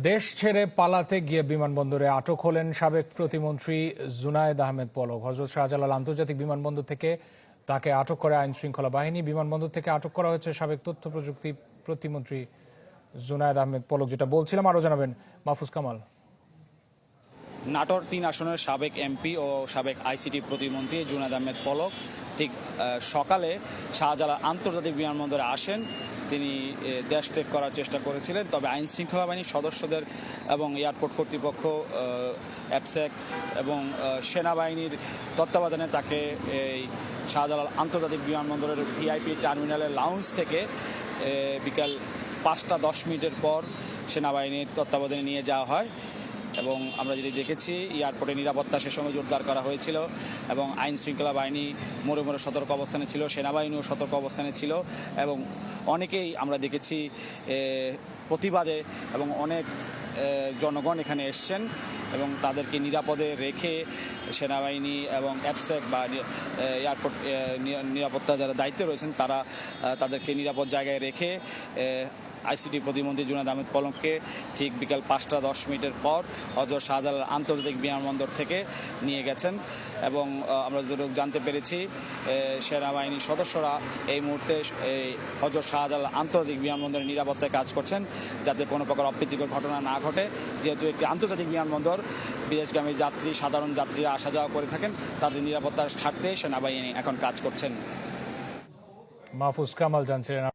দেশ ছেড়ে পালাতে গিয়ে বিমানবন্দরে আটক হলেন সাবেক প্রতিমন্ত্রী জুনায়েদ আহমেদ পলক। হযরত শাহজালাল আন্তর্জাতিক বিমানবন্দর থেকে তাকে আটক করে আইন শৃঙ্খলা বাহিনী। বিমানবন্দর থেকে আটক করা হয়েছে সাবেক তথ্য প্রযুক্তি প্রতিমন্ত্রী জুনায়েদ আহমেদ পলক। যেটা বলছিলাম, আরো জানাবেন মাহফুজ কামাল। নাটোর ৩ আসনের সাবেক এমপি ও সাবেক আইসিটি প্রতিমন্ত্রী জুনায়েদ আহমেদ পলক ঠিক সকালে শাহজালাল আন্তর্জাতিক বিমানবন্দরে আসেন। তিনি দেশ ত্যাগ করার চেষ্টা করেছিলেন, তবে আইন শৃঙ্খলা বাহিনীর সদস্যদের এবং এয়ারপোর্ট কর্তৃপক্ষ, অ্যাপসেক এবং সেনাবাহিনীর তত্ত্বাবধানে তাকে এই শাহজালাল আন্তর্জাতিক বিমানবন্দরের ভিআইপি টার্মিনালের লাউঞ্জ থেকে বিকাল ৫টা ১০ মিনিটের পর সেনাবাহিনীর তত্ত্বাবধানে নিয়ে যাওয়া হয়। এবং আমরা যেটি দেখেছি, এয়ারপোর্টে নিরাপত্তা সে সময় জোরদার করা হয়েছিল এবং আইন শৃঙ্খলা বাহিনী মোড়ে মোড়ে সতর্ক অবস্থানে ছিল, সেনাবাহিনীও সতর্ক অবস্থানে ছিল এবং অনেকেই আমরা দেখেছি প্রতিবাদে এবং অনেক জনগণ এখানে এসছেন এবং তাদেরকে নিরাপদে রেখে সেনাবাহিনী এবং অ্যাপসেক বা এয়ারপোর্ট নিরাপত্তা যারা দায়িত্বে রয়েছেন তারা তাদেরকে নিরাপদ জায়গায় রেখে আইসিটি প্রতিমন্ত্রী জুনায়েদ আহমেদ পলককে ঠিক বিকাল ৫টা ১০ মিনিটের পর হযরত শাহজালাল আন্তর্জাতিক বিমানবন্দর থেকে নিয়ে গেছেন। এবং আমরা যতটুকু জানতে পেরেছি, সেনাবাহিনীর সদস্যরা এই মুহূর্তে এই হযরত শাহজালাল আন্তর্জাতিক বিমানবন্দরের নিরাপত্তায় কাজ করছেন, যাতে কোনো প্রকার অপ্রীতিকর ঘটনা না ঘটে। যেহেতু একটি আন্তর্জাতিক বিমানবন্দর, বিদেশগামী যাত্রী, সাধারণ যাত্রীরা আসা যাওয়া করে থাকেন, তাদের নিরাপত্তার স্বার্থে সেনাবাহিনী এখন কাজ করছেন। মাহফুজ কামাল জানছিলেন।